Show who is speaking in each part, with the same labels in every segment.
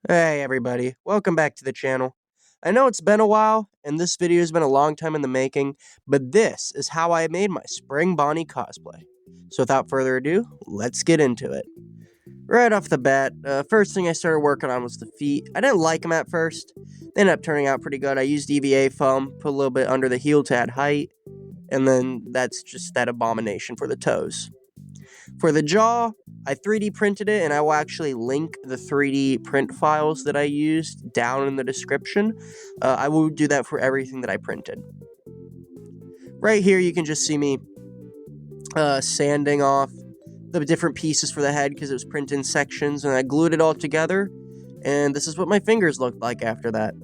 Speaker 1: Hey everybody, welcome back to the channel. I know it's been a while, and this video has been a long time in the making, but this is how I made my Springbonnie cosplay. So without further ado, let's get into it. Right off the bat, first thing I started working on was the feet. I didn't like them at first. They ended up turning out pretty good. I used EVA foam, put a little bit under the heel to add height, and then that's just that abomination for the toes. For the jaw, I 3D printed it, and I will actually link the 3D print files that I used down in the description. I will do that for everything that I printed. Right here, you can just see me sanding off the different pieces for the head because it was printed in sections, and I glued it all together, and this is what my fingers looked like after that.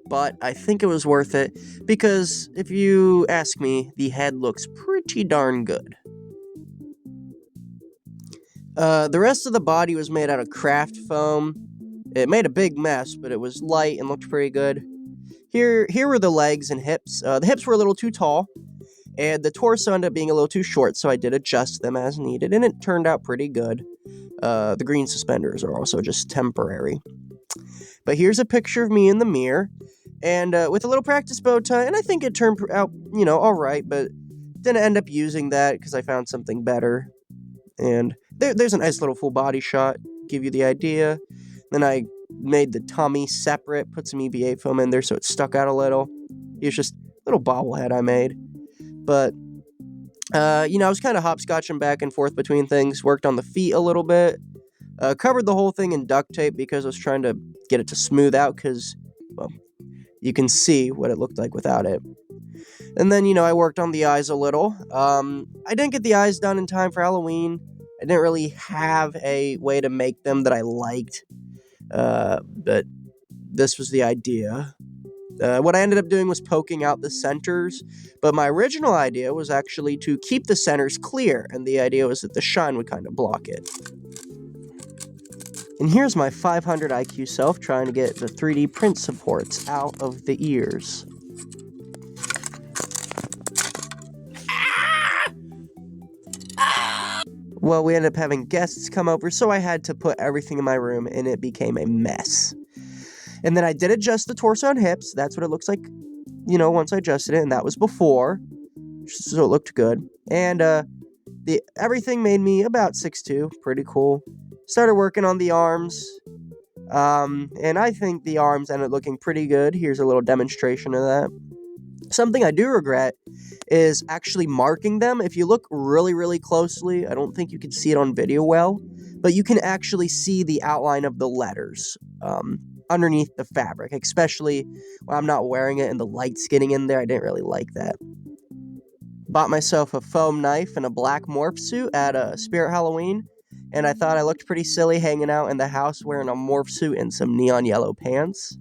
Speaker 1: But I think it was worth it because if you ask me, the head looks pretty darn good. The rest of the body was made out of craft foam. It made a big mess, but it was light and looked pretty good. Here were the legs and hips. The hips were a little too tall, and the torso ended up being a little too short, so I did adjust them as needed, and it turned out pretty good. The green suspenders are also just temporary. But here's a picture of me in the mirror, and with a little practice bow tie, and I think it turned out, alright, but didn't end up using that because I found something better. And there's a nice little full body shot, give you the idea. Then I made the tummy separate, put some EVA foam in there so it stuck out a little. It was just a little bobblehead I made. But, I was kind of hopscotching back and forth between things, worked on the feet a little bit, covered the whole thing in duct tape because I was trying to get it to smooth out because, well, you can see what it looked like without it. And then, I worked on the eyes a little. I didn't get the eyes done in time for Halloween. I didn't really have a way to make them that I liked, but this was the idea. What I ended up doing was poking out the centers, but my original idea was actually to keep the centers clear, and the idea was that the shine would kind of block it. And here's my 500 IQ self trying to get the 3D print supports out of the ears. Well, we ended up having guests come over, so I had to put everything in my room, and it became a mess. And then I did adjust the torso and hips. That's what it looks like, once I adjusted it, and that was before, so it looked good. And everything made me about 6'2", pretty cool. Started working on the arms, and I think the arms ended up looking pretty good. Here's a little demonstration of that. Something I do regret is actually marking them. If you look really, really closely, I don't think you can see it on video well, but you can actually see the outline of the letters underneath the fabric, especially when I'm not wearing it and the light's getting in there. I didn't really like that. Bought myself a foam knife and a black morph suit at Spirit Halloween, and I thought I looked pretty silly hanging out in the house wearing a morph suit and some neon yellow pants.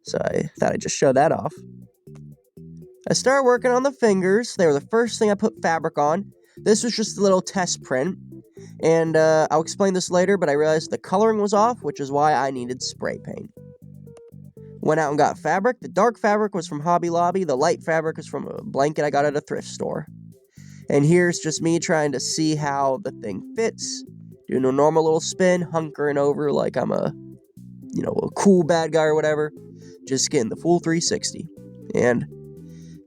Speaker 1: So I thought I'd just show that off. I started working on the fingers. They were the first thing I put fabric on. This was just a little test print, and I'll explain this later, but I realized the coloring was off, which is why I needed spray paint. Went out and got fabric. The dark fabric was from Hobby Lobby. The light fabric was from a blanket I got at a thrift store. And here's just me trying to see how the thing fits, doing a normal little spin, hunkering over like I'm a cool bad guy or whatever, just getting the full 360. And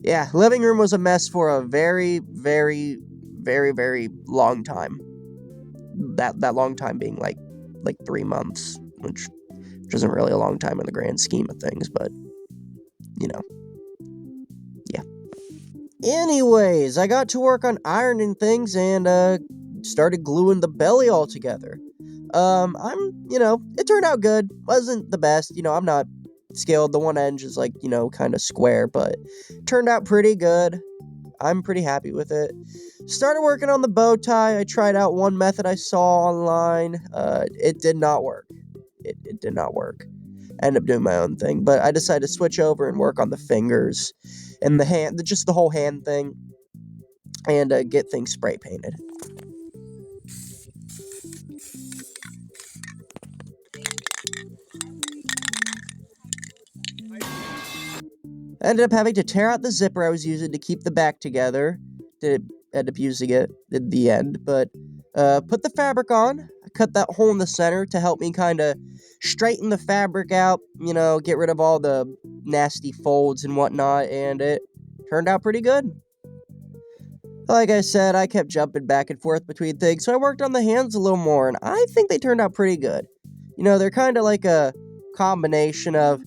Speaker 1: yeah, living room was a mess for a very, very, very, very long time. That long time being like 3 months, which isn't really a long time in the grand scheme of things, but, yeah. Anyways, I got to work on ironing things and, started gluing the belly all together. It turned out good. Wasn't the best, I'm not scaled. The one edge is kind of square, but turned out pretty good. I'm pretty happy with it. Started working on the bow tie. I tried out one method I saw online. It did not work. It did not work. I ended up doing my own thing, but I decided to switch over and work on the fingers and the hand, just the whole hand thing, and get things spray painted. I ended up having to tear out the zipper I was using to keep the back together. Did end up using it in the end, but put the fabric on. I cut that hole in the center to help me kind of straighten the fabric out, you know, get rid of all the nasty folds and whatnot, and it turned out pretty good. Like I said, I kept jumping back and forth between things, so I worked on the hands a little more, and I think they turned out pretty good. You know, they're kind of like a combination of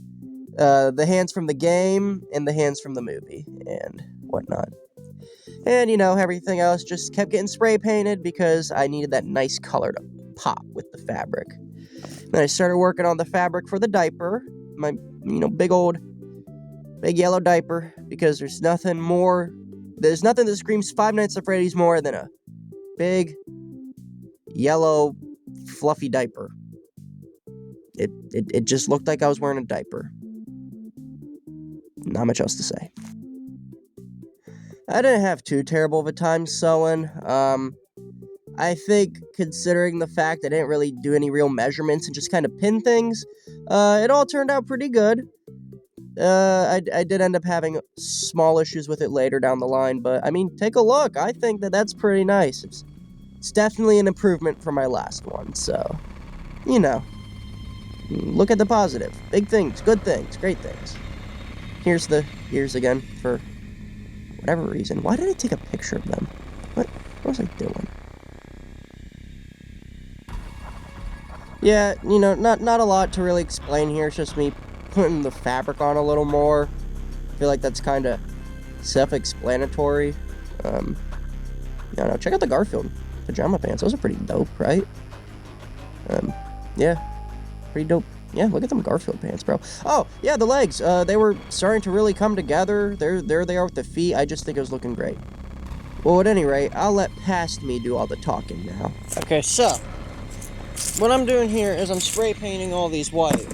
Speaker 1: the hands from the game and the hands from the movie and whatnot. And, you know, everything else just kept getting spray painted because I needed that nice color to pop with the fabric. Then I started working on the fabric for the diaper, my, you know, big yellow diaper, because there's nothing that screams Five Nights at Freddy's more than a big, yellow, fluffy diaper. It just looked like I was wearing a diaper. Not much else to say. I didn't have too terrible of a time sewing. I think, considering the fact I didn't really do any real measurements and just kind of pin things, it all turned out pretty good. I did end up having small issues with it later down the line, but, I mean, take a look. I think that's pretty nice. It's definitely an improvement from my last one, so, you know, look at the positive. Big things, good things, great things. Here's the ears again, for whatever reason. Why did I take a picture of them? What was I doing? Yeah, you know, not a lot to really explain here. It's just me putting the fabric on a little more. I feel like that's kind of self-explanatory. I don't know. Check out the Garfield pajama pants. Those are pretty dope, right? Yeah, pretty dope. Yeah, look at them Garfield pants, bro. Oh, yeah, the legs. They were starting to really come together. There they are with the feet. I just think it was looking great. Well, at any rate, I'll let past me do all the talking now. Okay, so what I'm doing here is I'm spray painting all these white.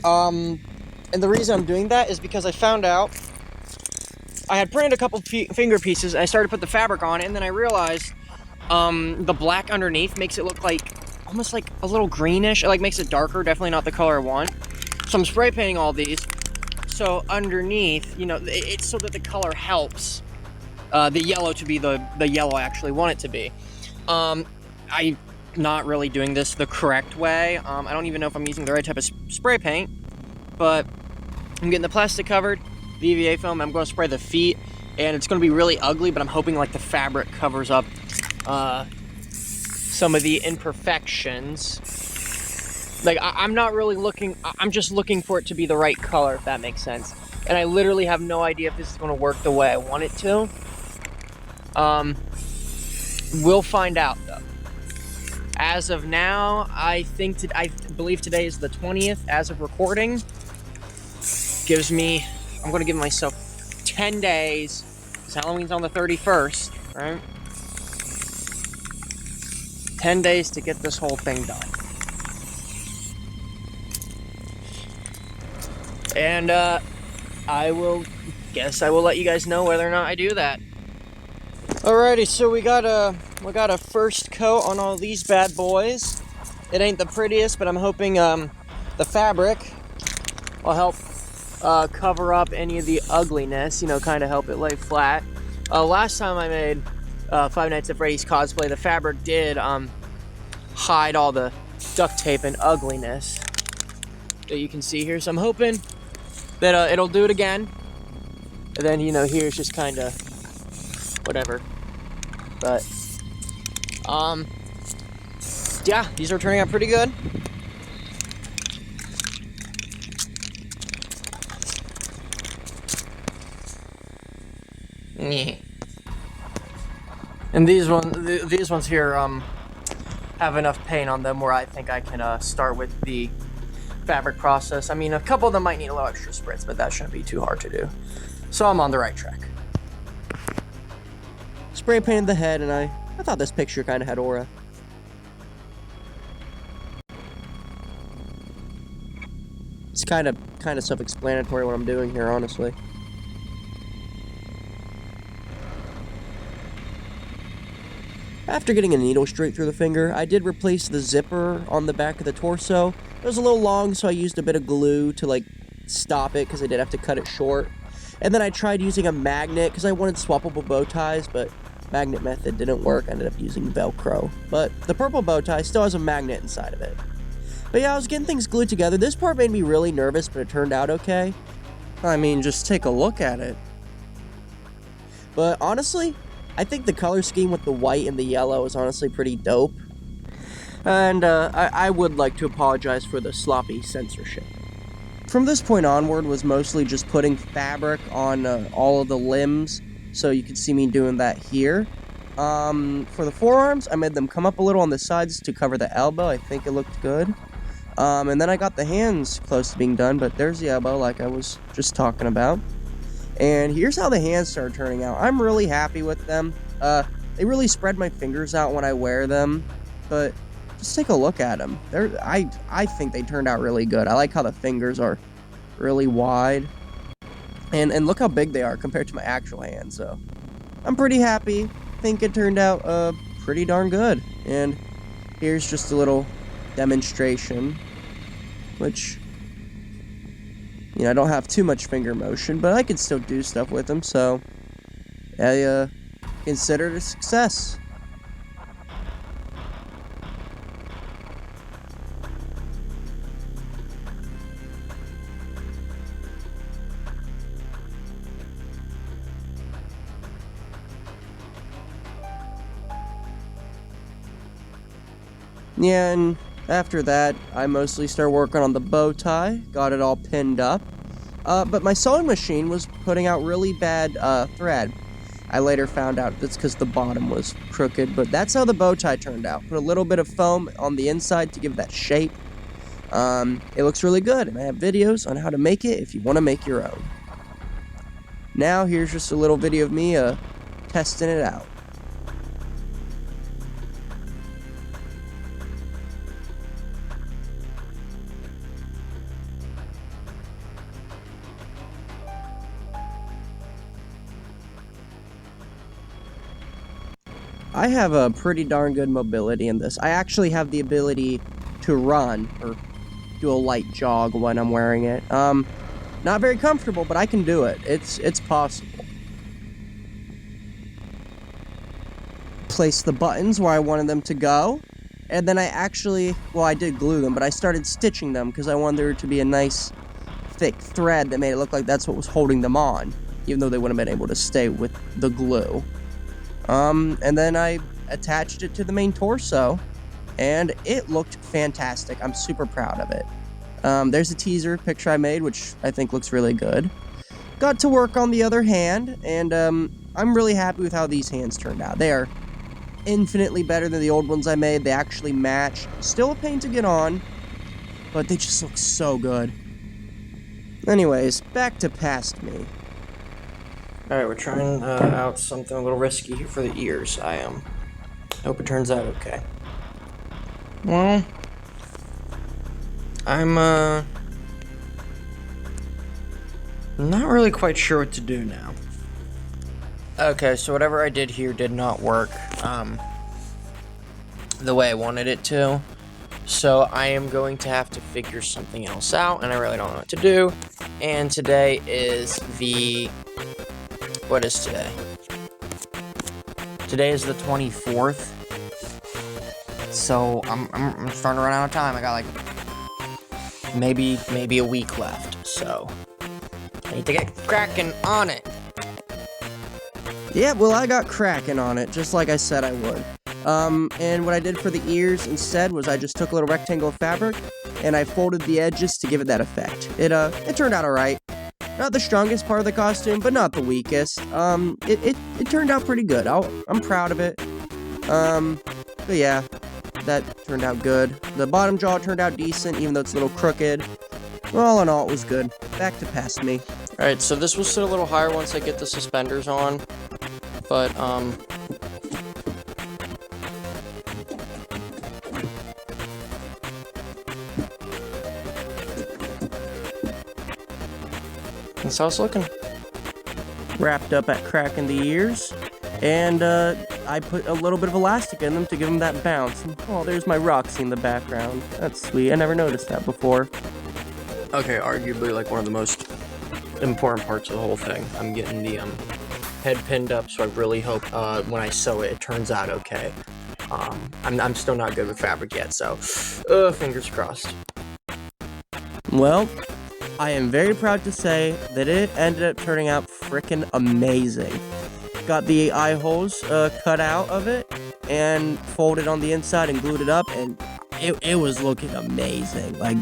Speaker 1: And the reason I'm doing that is because I found out I had printed a couple finger pieces, and I started to put the fabric on it, and then I realized the black underneath makes it look like almost like a little greenish. It like makes it darker, definitely not the color I want. So I'm spray painting all these. So underneath, you know, it's so that the color helps the yellow to be the yellow I actually want it to be. I'm not really doing this the correct way. I don't even know if I'm using the right type of spray paint, but I'm getting the plastic covered, the EVA film. I'm going to spray the feet, and it's going to be really ugly, but I'm hoping like the fabric covers up some of the imperfections. Like, I'm not really looking, I'm just looking for it to be the right color, if that makes sense. And I literally have no idea if this is going to work the way I want it to. We'll find out, though. As of now, I believe today is the 20th as of recording. Gives me, I'm going to give myself 10 days, because Halloween's on the 31st, right? 10 days to get this whole thing done. And I will let you guys know whether or not I do that. Alrighty, so we got a first coat on all these bad boys. It ain't the prettiest, but I'm hoping the fabric will help cover up any of the ugliness, you know, kind of help it lay flat. Last time I made Five Nights at Freddy's cosplay, the fabric did hide all the duct tape and ugliness that you can see here. So I'm hoping that it'll do it again. And then, you know, here's just kind of whatever. But yeah, these are turning out pretty good. And these ones here have enough paint on them where I think I can start with the fabric process. I mean, a couple of them might need a little extra spritz, but that shouldn't be too hard to do. So I'm on the right track. Spray painted the head, and I thought this picture kind of had aura. It's kind of self-explanatory what I'm doing here, honestly. After getting a needle straight through the finger, I did replace the zipper on the back of the torso. It was a little long, so I used a bit of glue to, like, stop it, because I did have to cut it short. And then I tried using a magnet, because I wanted swappable bow ties, but magnet method didn't work. I ended up using Velcro. But the purple bow tie still has a magnet inside of it. But yeah, I was getting things glued together. This part made me really nervous, but it turned out okay. I mean, just take a look at it. But honestly, I think the color scheme with the white and the yellow is honestly pretty dope. And I would like to apologize for the sloppy censorship. From this point onward was mostly just putting fabric on all of the limbs. So you can see me doing that here. For the forearms, I made them come up a little on the sides to cover the elbow. I think it looked good. And then I got the hands close to being done, but there's the elbow like I was just talking about. And here's how the hands started turning out. I'm really happy with them. They really spread my fingers out when I wear them, but just take a look at them. I think they turned out really good. I like how the fingers are really wide. And look how big they are compared to my actual hands, so I'm pretty happy. I think it turned out pretty darn good. And here's just a little demonstration, which, you know, I don't have too much finger motion, but I can still do stuff with them, so I consider it a success. Yeah, and after that, I mostly started working on the bow tie, got it all pinned up. But my sewing machine was putting out really bad thread. I later found out that's because the bottom was crooked, but that's how the bow tie turned out. Put a little bit of foam on the inside to give that shape. It looks really good, and I have videos on how to make it if you want to make your own. Now, here's just a little video of me testing it out. I have a pretty darn good mobility in this. I actually have the ability to run, or do a light jog when I'm wearing it. Not very comfortable, but I can do it. It's possible. Place the buttons where I wanted them to go, and then I did glue them, but I started stitching them because I wanted there to be a nice thick thread that made it look like that's what was holding them on, even though they wouldn't have been able to stay with the glue. And then I attached it to the main torso, and it looked fantastic. I'm super proud of it. There's a teaser picture I made, which I think looks really good. Got to work on the other hand, and I'm really happy with how these hands turned out. They are infinitely better than the old ones I made. They actually match. Still a pain to get on, but they just look so good. Anyways, back to past me. Alright, we're trying out something a little risky here for the ears. I hope it turns out okay. Well, I'm not really quite sure what to do now. Okay, so whatever I did here did not work the way I wanted it to. So I am going to have to figure something else out, and I really don't know what to do. And today is what is today? Today is the 24th. So I'm starting to run out of time. I got like maybe a week left. So I need to get cracking on it. Yeah, well, I got cracking on it, just like I said I would. And what I did for the ears instead was I just took a little rectangle of fabric and I folded the edges to give it that effect. It turned out alright. Not the strongest part of the costume, but not the weakest. It turned out pretty good. I'm proud of it. But yeah, that turned out good. The bottom jaw turned out decent, even though it's a little crooked. All in all, it was good. Back to past me. Alright, so this will sit a little higher once I get the suspenders on. But, that's how it's looking. Wrapped up at cracking the ears, and I put a little bit of elastic in them to give them that bounce. And, oh, there's my Roxy in the background. That's sweet. I never noticed that before. Okay, arguably like one of the most important parts of the whole thing. I'm getting the
Speaker 2: head pinned up, so I really hope when I sew it, it turns out okay. I'm still not good with fabric yet, so fingers crossed.
Speaker 1: Well, I am very proud to say that it ended up turning out freaking amazing. Got the eye holes cut out of it and folded on the inside and glued it up, and it was looking amazing. Like,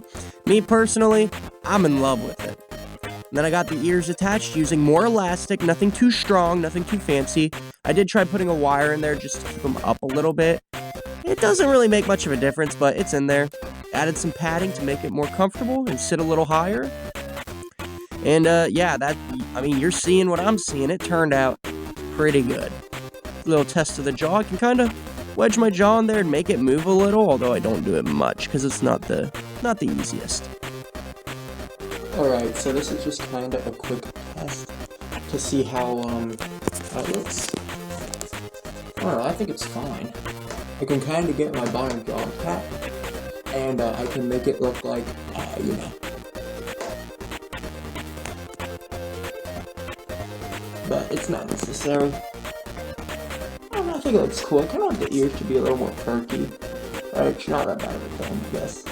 Speaker 1: me personally, I'm in love with it. And then I got the ears attached using more elastic, nothing too strong, nothing too fancy. I did try putting a wire in there just to keep them up a little bit. It doesn't really make much of a difference, but it's in there. Added some padding to make it more comfortable and sit a little higher. And yeah, you're seeing what I'm seeing. It turned out pretty good. Little test of the jaw. I can kind of wedge my jaw in there and make it move a little, although I don't do it much because it's not the easiest.
Speaker 2: Alright, so this is just kind of a quick test to see how it looks. Alright, I think it's fine. I can kind of get my bottom jaw intact, and I can make it look like, you know. But it's not necessary. I don't know, I think it looks cool. I kind of want the ears to be a little more perky. Right, it's not that bad of a thing, I guess.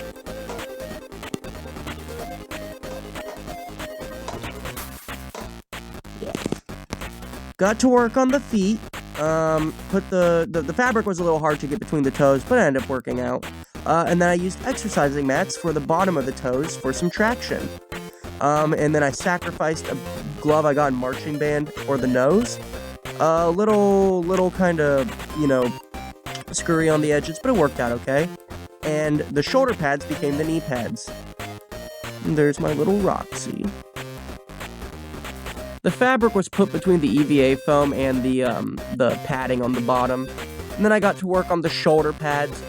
Speaker 1: Got to work on the feet. Put the fabric was a little hard to get between the toes, but it ended up working out. And then I used exercising mats for the bottom of the toes for some traction. And then I sacrificed a glove I got in marching band for the nose. Little kind of, you know, scurry on the edges, but it worked out okay. And the shoulder pads became the knee pads. And there's my little Roxy. The fabric was put between the EVA foam and the padding on the bottom. And then I got to work on the shoulder pads.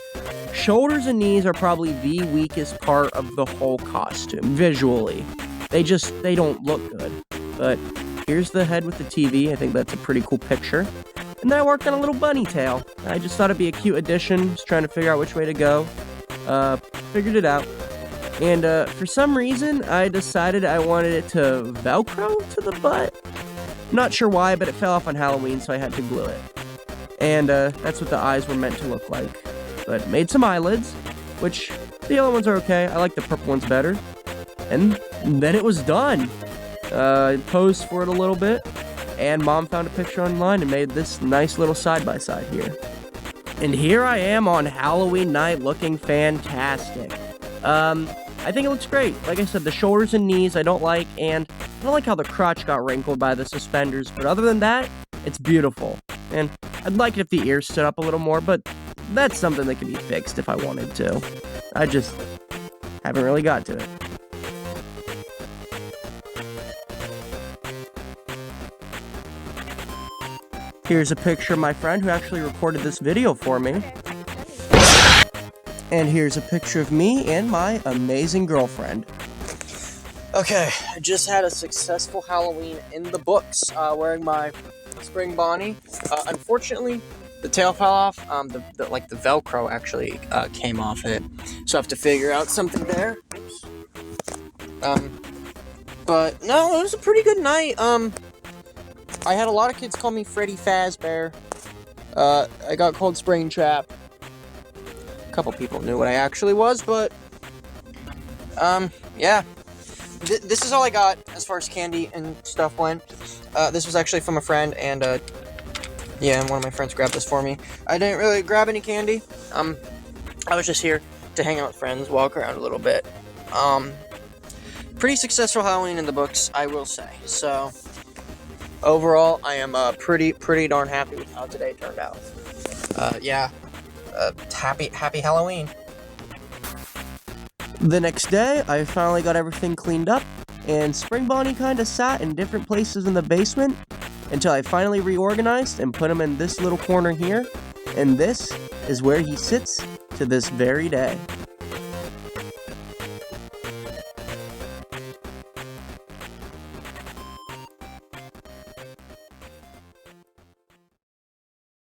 Speaker 1: Shoulders and knees are probably the weakest part of the whole costume, visually. They don't look good. But here's the head with the TV. I think that's a pretty cool picture. And then I worked on a little bunny tail. I just thought it'd be a cute addition, just trying to figure out which way to go. Figured it out. And for some reason, I decided I wanted it to Velcro to the butt. Not sure why, but it fell off on Halloween, so I had to glue it. And that's what the eyes were meant to look like. But made some eyelids, which the yellow ones are okay. I like the purple ones better. And then it was done. I posed for it a little bit, and Mom found a picture online and made this nice little side-by-side here. And here I am on Halloween night looking fantastic. I think it looks great. Like I said, the shoulders and knees I don't like, and I don't like how the crotch got wrinkled by the suspenders, but other than that, it's beautiful. And I'd like it if the ears stood up a little more, but that's something that can be fixed if I wanted to. I just haven't really got to it. Here's a picture of my friend who actually recorded this video for me. And here's a picture of me and my amazing girlfriend. Okay, I just had a successful Halloween in the books, wearing my Springbonnie. Unfortunately, the tail fell off. The Velcro actually came off it, so I have to figure out something there. Oops. But no, it was a pretty good night. I had a lot of kids call me Freddy Fazbear. I got called Springtrap. A couple people knew what I actually was, but yeah. This is all I got as far as candy and stuff went. This was actually from a friend, and yeah, and one of my friends grabbed this for me. I didn't really grab any candy. I was just here to hang out with friends, walk around a little bit. Pretty successful Halloween in the books, I will say. So overall, I am pretty darn happy with how today turned out. Yeah. Happy Halloween. The next day, I finally got everything cleaned up, and Springbonnie kind of sat in different places in the basement until I finally reorganized and put him in this little corner here, and this is where he sits to this very day.